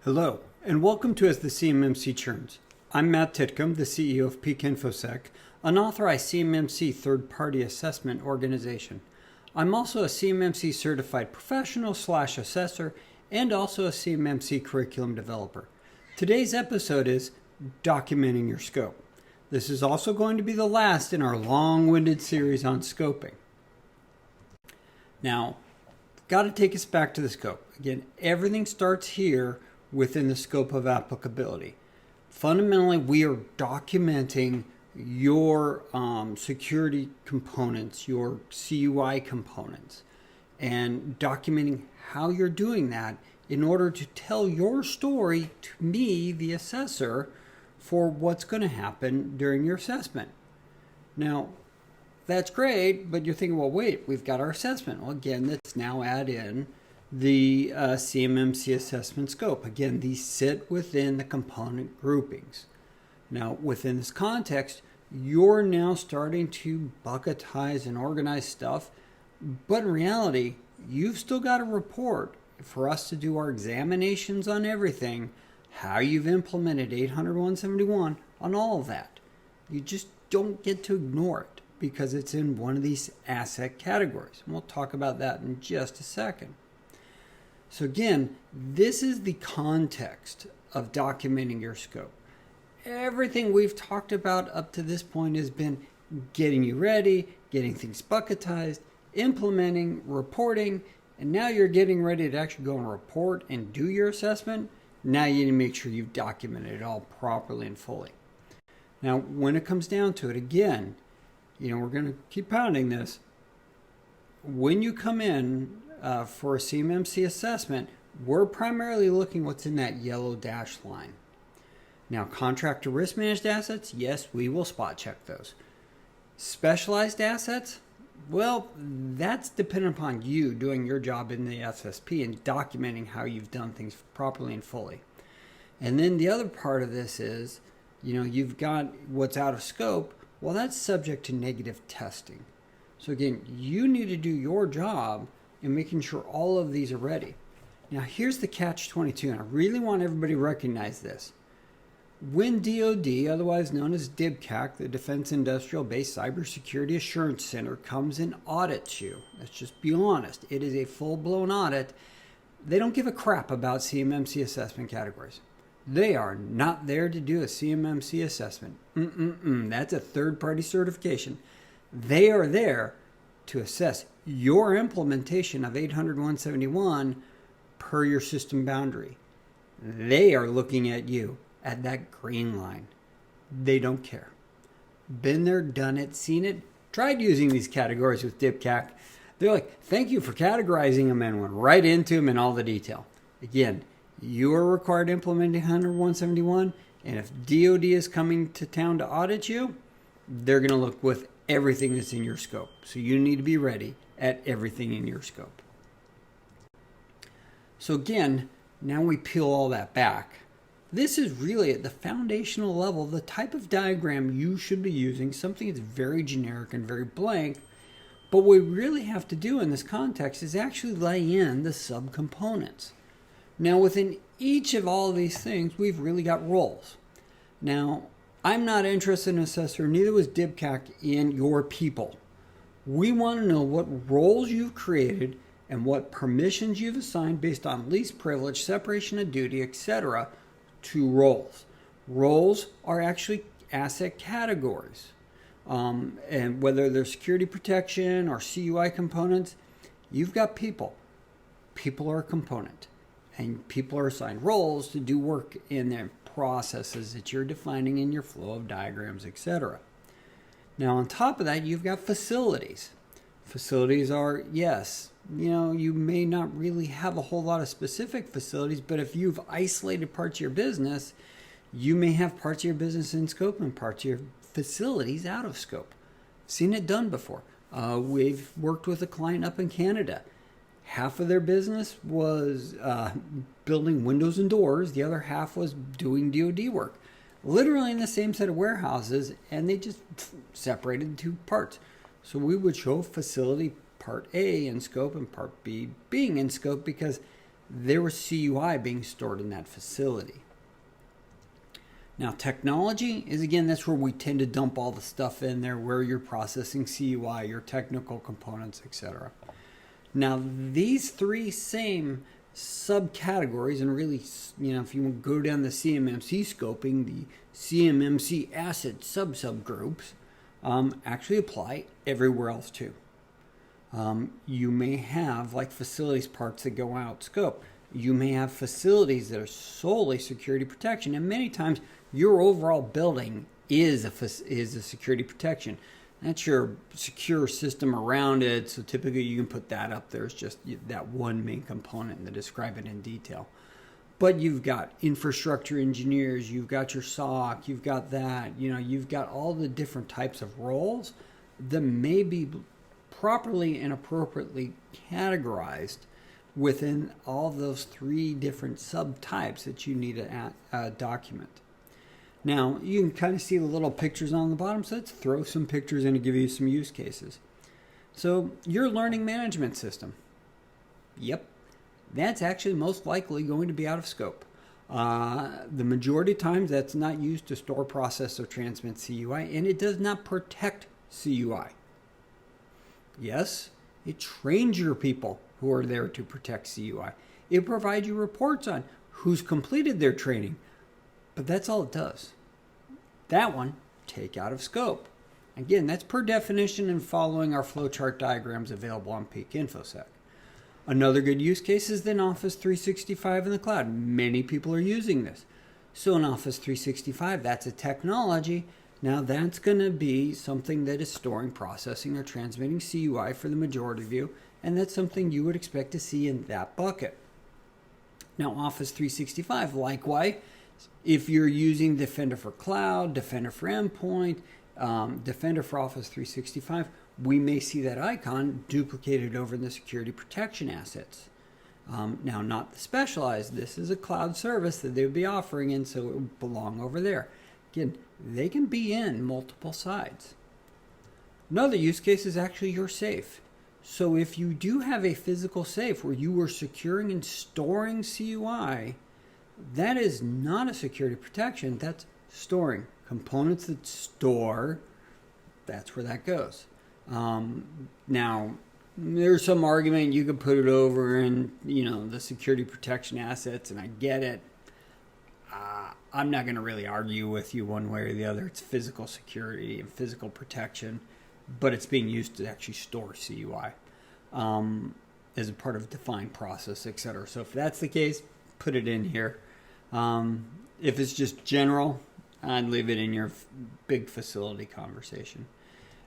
Hello, and welcome to As the CMMC Churns. I'm Matt Titcomb, the CEO of Peak InfoSec, an authorized CMMC third-party assessment organization. I'm also a CMMC certified professional/assessor and also a CMMC curriculum developer. Today's episode is Documenting Your Scope. This is also going to be the last in our long-winded series on scoping. Now, got to take us back to the scope. Again, everything starts here within the scope of applicability. Fundamentally, we are documenting your security components, your CUI components, and documenting how you're doing that in order to tell your story to me, the assessor, for what's going to happen during your assessment. Now, that's great, but you're thinking, well, wait, we've got our assessment. Well, again, let's now add in the CMMC assessment scope. Again, these sit within the component groupings. Now, within this context, you're now starting to bucketize and organize stuff, but in reality, you've still got to report for us to do our examinations on everything, how you've implemented 800-171 on all of that. You just don't get to ignore it because it's in one of these asset categories. And we'll talk about that in just a second. So again, this is the context of documenting your scope. Everything we've talked about up to this point has been getting you ready, getting things bucketized, implementing, reporting, and now you're getting ready to actually go and report and do your assessment. Now you need to make sure you've documented it all properly and fully. Now, when it comes down to it, again, we're going to keep pounding this. When you come in for a CMMC assessment, we're primarily looking what's in that yellow dashed line. Now, contractor risk managed assets, yes, we will spot check those. Specialized assets, well, that's dependent upon you doing your job in the SSP and documenting how you've done things properly and fully. And then the other part of this is, you've got what's out of scope. Well, that's subject to negative testing. So again, you need to do your job in making sure all of these are ready. Now, here's the catch-22, and I really want everybody to recognize this. When DoD, otherwise known as DIBCAC, the Defense Industrial Base Cybersecurity Assurance Center, comes and audits you, let's just be honest, it is a full-blown audit. They don't give a crap about CMMC assessment categories. They are not there to do a CMMC assessment. That's a third-party certification. They are there to assess your implementation of 800-171 per your system boundary. They are looking at you at that green line. They don't care. Been there, done it, seen it, tried using these categories with DIBCAC. They're like, thank you for categorizing them, and went right into them in all the detail. Again, you are required to implement 800-171, and if DoD is coming to town to audit you, they're going to look with everything that's in your scope. So you need to be ready at everything in your scope. So again, now we peel all that back. This is really at the foundational level, the type of diagram you should be using, something that's very generic and very blank. But what we really have to do in this context is actually lay in the subcomponents. Now, within each of all of these things, we've really got roles. Now, I'm not interested in assessor, neither was DIBCAC, in your people. We want to know what roles you've created and what permissions you've assigned based on least privilege, separation of duty, etc. to roles. Roles are actually asset categories. And whether they're security protection or CUI components, you've got people. People are a component. And people are assigned roles to do work in their processes that you're defining in your flow of diagrams, etc. Now, on top of that, you've got facilities. Facilities are, yes, you may not really have a whole lot of specific facilities, but if you've isolated parts of your business, you may have parts of your business in scope and parts of your facilities out of scope. Seen it done before. We've worked with a client up in Canada. Half of their business was building windows and doors. The other half was doing DoD work. Literally in the same set of warehouses, and they just separated into two parts. So we would show facility part A in scope and part B being in scope because there was CUI being stored in that facility. Now, technology is, again, that's where we tend to dump all the stuff in there, where you're processing CUI, your technical components, etc. Now, these three same subcategories, and really, if you go down the CMMC scoping, the CMMC asset subgroups actually apply everywhere else too. You may have like facilities parts that go out scope. You may have facilities that are solely security protection, and many times your overall building is a security protection. That's your secure system around it, so typically you can put that up there as just that one main component and describe it in detail. But you've got infrastructure engineers, you've got your SOC, you've got that, you've got all the different types of roles that may be properly and appropriately categorized within all those three different subtypes that you need to document. Now, you can kind of see the little pictures on the bottom, so let's throw some pictures in to give you some use cases. So, your learning management system. Yep, that's actually most likely going to be out of scope. The majority of times, that's not used to store, process, or transmit CUI, and it does not protect CUI. Yes, it trains your people who are there to protect CUI. It provides you reports on who's completed their training. But that's all it does. That one, take out of scope. Again, that's per definition and following our flowchart diagrams available on Peak InfoSec. Another good use case is then Office 365 in the cloud. Many people are using this. So in Office 365, that's a technology. Now that's going to be something that is storing, processing, or transmitting CUI for the majority of you. And that's something you would expect to see in that bucket. Now Office 365, likewise, if you're using Defender for Cloud, Defender for Endpoint, Defender for Office 365, we may see that icon duplicated over in the security protection assets. Now, not the specialized. This is a cloud service that they would be offering, and so it would belong over there. Again, they can be in multiple sides. Another use case is actually your safe. So if you do have a physical safe where you are securing and storing CUI, that is not a security protection. That's storing. Components that store, that's where that goes. Now, there's some argument you could put it over in, the security protection assets, and I get it. I'm not going to really argue with you one way or the other. It's physical security and physical protection, but it's being used to actually store CUI as a part of a defined process, etc. So if that's the case, put it in here. If it's just general, I'd leave it in your big facility conversation.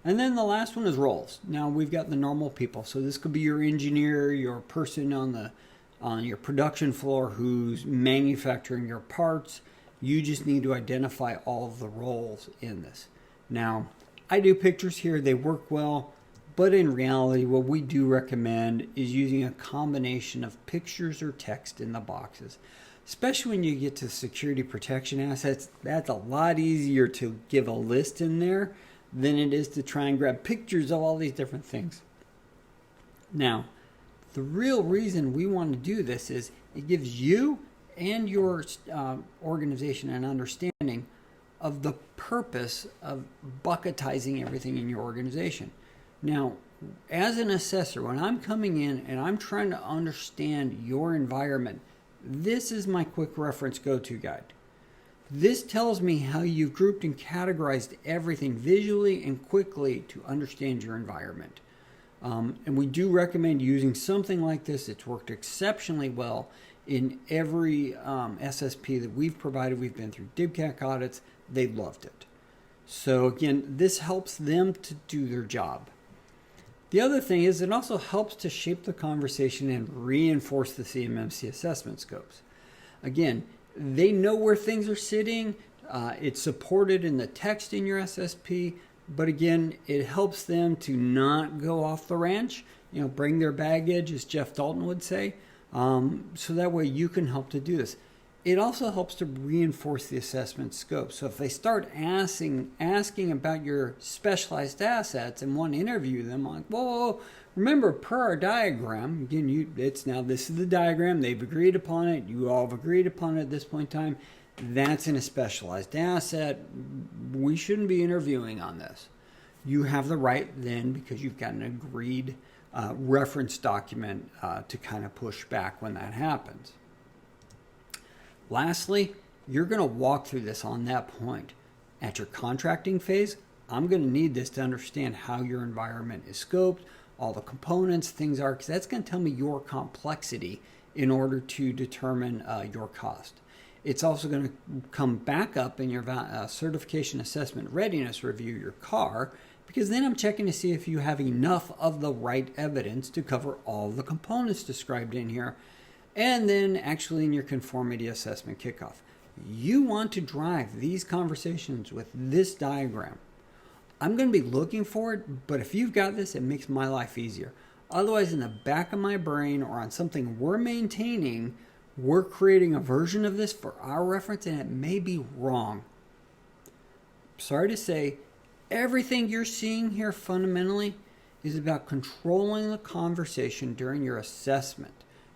And then the last one is roles. Now we've got the normal people. So this could be your engineer, your person on your production floor who's manufacturing your parts. You just need to identify all of the roles in this. Now, I do pictures here. They work well. But in reality, what we do recommend is using a combination of pictures or text in the boxes. Especially when you get to security protection assets, that's a lot easier to give a list in there than it is to try and grab pictures of all these different things. Now, the real reason we want to do this is it gives you and your organization an understanding of the purpose of bucketizing everything in your organization. Now, as an assessor, when I'm coming in and I'm trying to understand your environment, this is my quick reference go-to guide. This tells me how you've grouped and categorized everything visually and quickly to understand your environment. And we do recommend using something like this. It's worked exceptionally well in every SSP that we've provided. We've been through DIBCAC audits. They loved it. So again, this helps them to do their job. The other thing is it also helps to shape the conversation and reinforce the CMMC assessment scopes. Again, they know where things are sitting. It's supported in the text in your SSP. But again, it helps them to not go off the ranch, bring their baggage, as Jeff Dalton would say. So that way you can help to do this. it also helps to reinforce the assessment scope. So if they start asking about your specialized assets and want to interview them, like, whoa, remember, per our diagram, again, this is the diagram, they've agreed upon it, you all have agreed upon it at this point in time, that's in a specialized asset, we shouldn't be interviewing on this. You have the right then, because you've got an agreed reference document to kind of push back when that happens. Lastly, you're going to walk through this on that point. At your contracting phase, I'm going to need this to understand how your environment is scoped, all the components, things are, because that's going to tell me your complexity in order to determine your cost. It's also going to come back up in your certification assessment readiness review, your CAR, because then I'm checking to see if you have enough of the right evidence to cover all the components described in here. And then actually in your conformity assessment kickoff. You want to drive these conversations with this diagram. I'm going to be looking for it, but if you've got this, it makes my life easier. Otherwise, in the back of my brain or on something we're maintaining, we're creating a version of this for our reference, and it may be wrong. Sorry to say, everything you're seeing here fundamentally is about controlling the conversation during your assessment.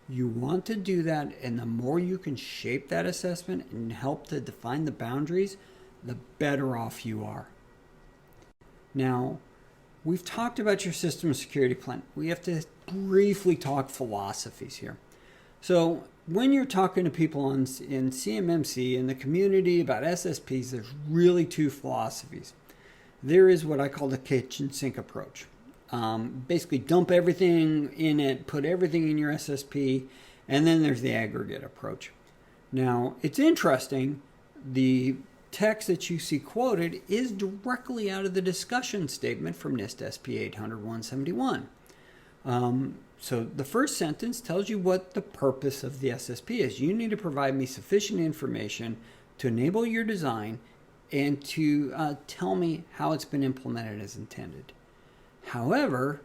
You want to do that, and the more you can shape that assessment and help to define the boundaries, the better off you are. Now, we've talked about your system security plan. We have to briefly talk philosophies here. So when you're talking to people in CMMC in the community about SSPs, there's really two philosophies. There is what I call the kitchen sink approach. Basically dump everything in it, put everything in your SSP, and then there's the aggregate approach. Now, it's interesting, the text that you see quoted is directly out of the discussion statement from NIST SP 800-171. So the first sentence tells you what the purpose of the SSP is. You need to provide me sufficient information to enable your design and to tell me how it's been implemented as intended. However,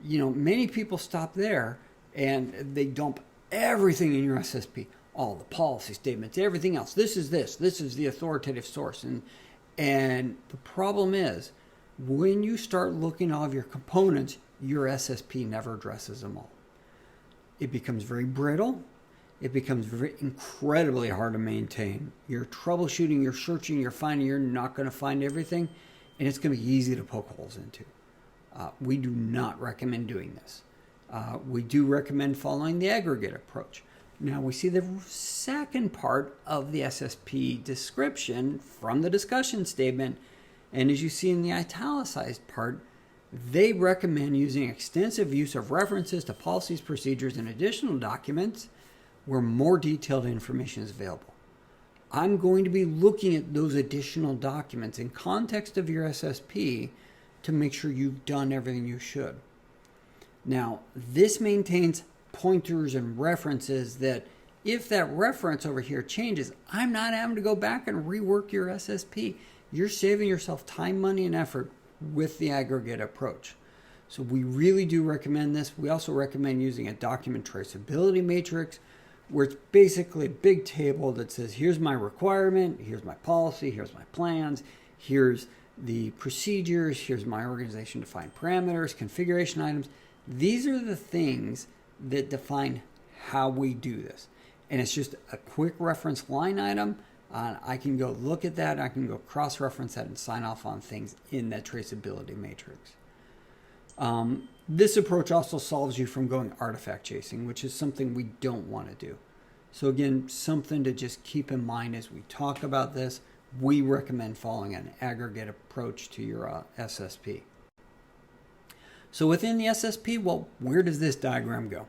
many people stop there and they dump everything in your SSP, all the policy statements, everything else. This is the authoritative source. And the problem is, when you start looking at all of your components, your SSP never addresses them all. It becomes very brittle. It becomes incredibly hard to maintain. You're troubleshooting, you're searching, you're finding, you're not going to find everything, and it's going to be easy to poke holes into. We do not recommend doing this. We do recommend following the aggregate approach. Now we see the second part of the SSP description from the discussion statement, and as you see in the italicized part, they recommend using extensive use of references to policies, procedures, and additional documents where more detailed information is available. I'm going to be looking at those additional documents in context of your SSP to make sure you've done everything you should. Now, this maintains pointers and references that if that reference over here changes, I'm not having to go back and rework your SSP. You're saving yourself time, money, and effort with the aggregate approach. So we really do recommend this. We also recommend using a document traceability matrix, where it's basically a big table that says, here's my requirement, here's my policy, here's my plans, here's the procedures, here's my organization defined parameters, configuration items. These are the things that define how we do this. And it's just a quick reference line item. I can go look at that. I can go cross-reference that and sign off on things in that traceability matrix. This approach also solves you from going artifact chasing, which is something we don't want to do. So again, something to just keep in mind as we talk about this. We recommend following an aggregate approach to your SSP. So within the SSP, well, where does this diagram go?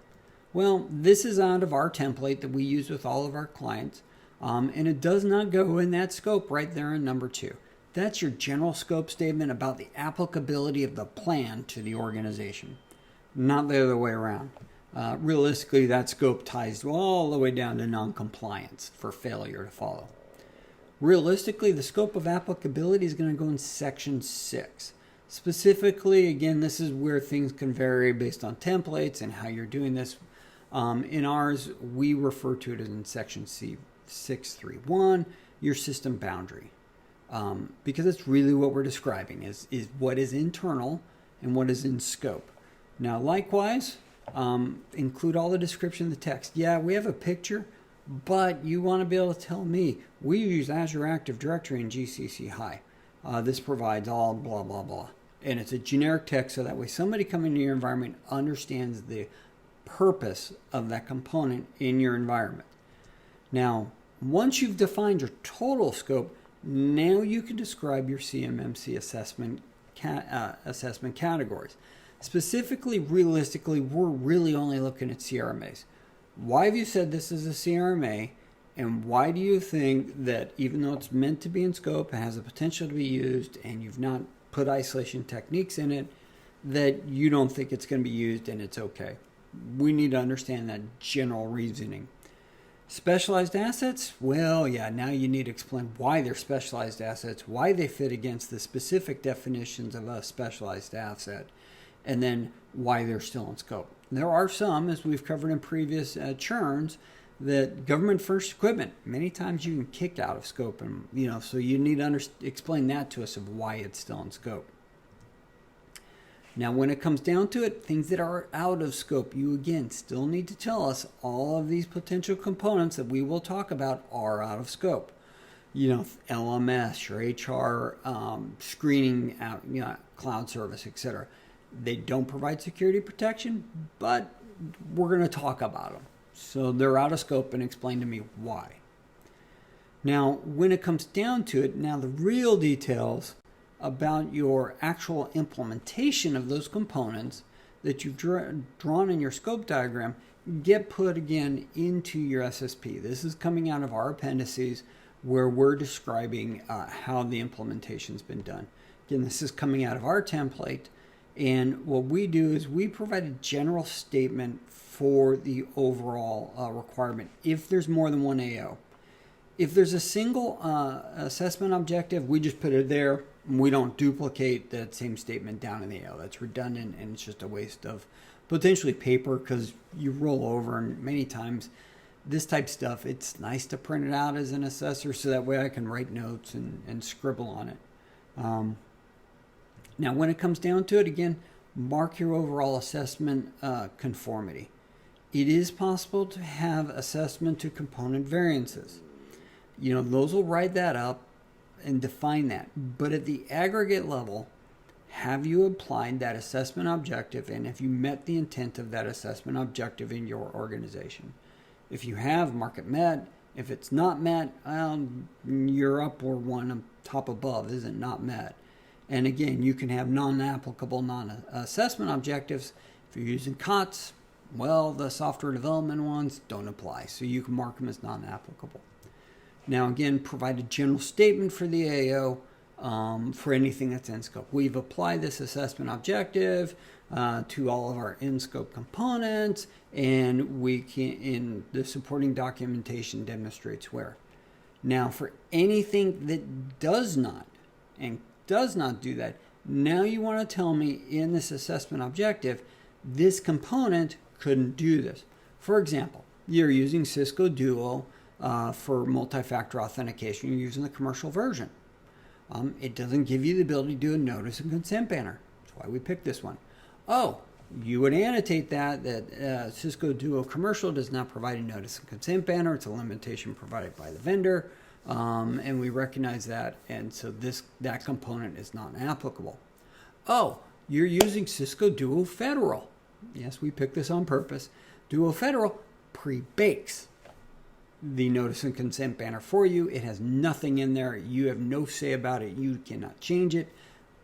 Well, this is out of our template that we use with all of our clients, and it does not go in that scope right there in number 2. That's your general scope statement about the applicability of the plan to the organization, not the other way around. Realistically, that scope ties all the way down to non-compliance for failure to follow. Realistically, the scope of applicability is going to go in section 6. Specifically, again, this is where things can vary based on templates and how you're doing this. In ours, we refer to it as in section C 631, your system boundary. Because that's really what we're describing is what is internal and what is in scope. Now, likewise, include all the description of the text. Yeah, we have a picture, but you want to be able to tell me, we use Azure Active Directory and GCC High. This provides all blah, blah, blah. And it's a generic text, so that way somebody coming into your environment understands the purpose of that component in your environment. Now, once you've defined your total scope, now you can describe your CMMC assessment categories. Specifically, realistically, we're really only looking at CRMAs. Why have you said this is a CRMA? And why do you think that even though it's meant to be in scope, it has the potential to be used, and you've not put isolation techniques in it, that you don't think it's going to be used and it's okay? We need to understand that general reasoning. Specialized assets? Well, yeah, now you need to explain why they're specialized assets, why they fit against the specific definitions of a specialized asset, and then why they're still in scope. There are some, as we've covered in previous churns, that government first equipment, many times you can kick out of scope, and so you need to explain that to us of why it's still in scope. Now, when it comes down to it, things that are out of scope, you again still need to tell us all of these potential components that we will talk about are out of scope. LMS, your HR screening out, cloud service, etc. They don't provide security protection, but we're going to talk about them. So they're out of scope, and explain to me why. Now, when it comes down to it, now the real details about your actual implementation of those components that you've drawn in your scope diagram get put again into your SSP. This is coming out of our appendices where we're describing how the implementation's been done. Again, this is coming out of our template, and what we do is we provide a general statement for the overall requirement if there's more than one AO. If there's a single assessment objective, we just put it there. We don't duplicate that same statement down in the AO. That's redundant, and it's just a waste of potentially paper, because you roll over, and many times this type of stuff, it's nice to print it out as an assessor so that way I can write notes and scribble on it. Now, when it comes down to it, again, mark your overall assessment conformity. It is possible to have assessment to component variances. Those will write that up and define that. But at the aggregate level, have you applied that assessment objective, and have you met the intent of that assessment objective in your organization? If you have, mark it met. If it's not met, you're up, or one top above isn't not met. And again, you can have non-applicable non-assessment objectives. If you're using COTS, well, the software development ones don't apply, so you can mark them as non-applicable. Now, again, provide a general statement for the AO for anything that's in scope. We've applied this assessment objective to all of our in-scope components, and we can, in the supporting documentation, demonstrates where. Now, for anything that does not do that, now you want to tell me in this assessment objective, this component couldn't do this. For example, you're using Cisco Duo for multi-factor authentication. You're using the commercial version. It doesn't give you the ability to do a notice and consent banner. That's why we picked this one. Oh, you would annotate that Cisco Duo Commercial does not provide a notice and consent banner. It's a limitation provided by the vendor, and we recognize that, and so that component is not applicable. Oh, you're using Cisco Duo Federal. Yes, we picked this on purpose. Duo Federal pre-bakes the notice and consent banner for you. It has nothing in there. You have no say about it. You cannot change it.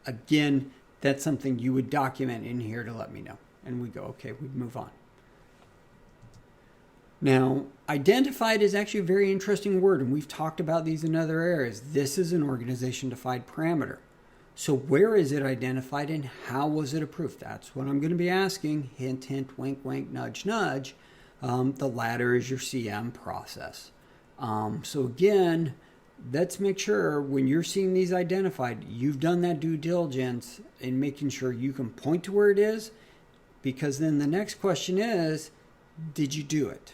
Again, that's something you would document in here to let me know. And we go, okay, we move on. Now, identified is actually a very interesting word, and we've talked about these in other areas. This is an organization-defined parameter. So where is it identified, and how was it approved? That's what I'm going to be asking. Hint, hint, wink, wink, nudge, nudge. The latter is your CM process. So again, let's make sure when you're seeing these identified, you've done that due diligence in making sure you can point to where it is, because then the next question is, did you do it?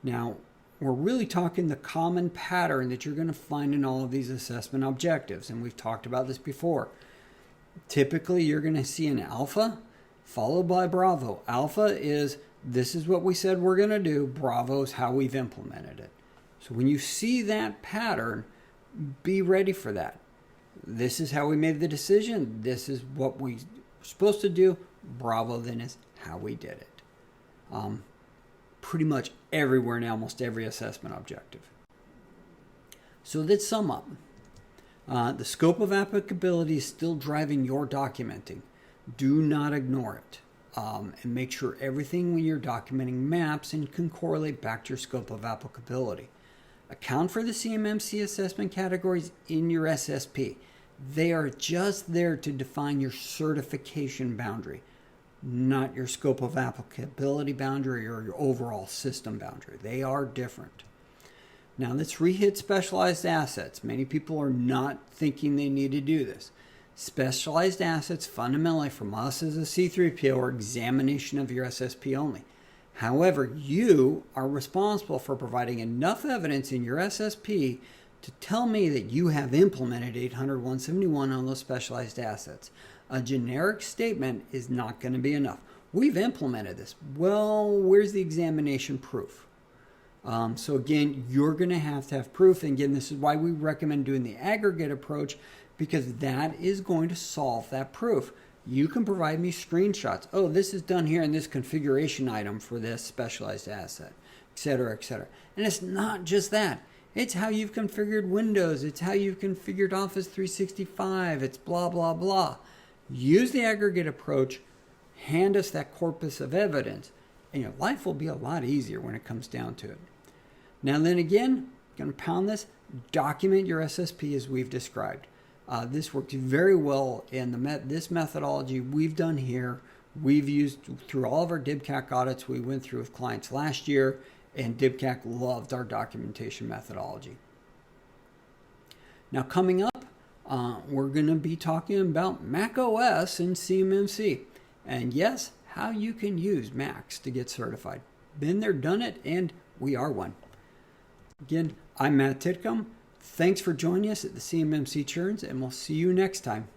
Now, we're really talking the common pattern that you're going to find in all of these assessment objectives. And we've talked about this before. Typically, you're going to see an alpha followed by Bravo. Alpha is, this is what we said we're going to do. Bravo is how we've implemented it. So when you see that pattern, be ready for that. This is how we made the decision. This is what we were supposed to do. Bravo then is how we did it. Pretty much everywhere in almost every assessment objective. So let's sum up. The scope of applicability is still driving your documenting. Do not ignore it. And make sure everything when you're documenting maps and can correlate back to your scope of applicability. Account for the CMMC assessment categories in your SSP. They are just there to define your certification boundary, not your scope of applicability boundary or your overall system boundary. They are different. Now let's re-hit specialized assets. Many people are not thinking they need to do this. Specialized assets fundamentally from us as a C3PO are examination of your SSP only. However, you are responsible for providing enough evidence in your SSP to tell me that you have implemented 800-171 on those specialized assets. A generic statement is not going to be enough. We've implemented this. Well, where's the examination proof? So again, you're going to have proof. And again, this is why we recommend doing the aggregate approach, because that is going to solve that proof. You can provide me screenshots. Oh, this is done here in this configuration item for this specialized asset, et cetera, et cetera. And it's not just that. It's how you've configured Windows. It's how you've configured Office 365. It's blah, blah, blah. Use the aggregate approach. Hand us that corpus of evidence. And your life will be a lot easier when it comes down to it. Now then again, going to pound this. Document your SSP as we've described. This works very well in this methodology we've done here. We've used through all of our DIBCAC audits we went through with clients last year, and DIBCAC loved our documentation methodology. Now coming up, we're going to be talking about Mac OS and CMMC. And yes, how you can use Macs to get certified. Been there, done it, and we are one. Again, I'm Matt Titcomb. Thanks for joining us at the CMMC Churns, and we'll see you next time.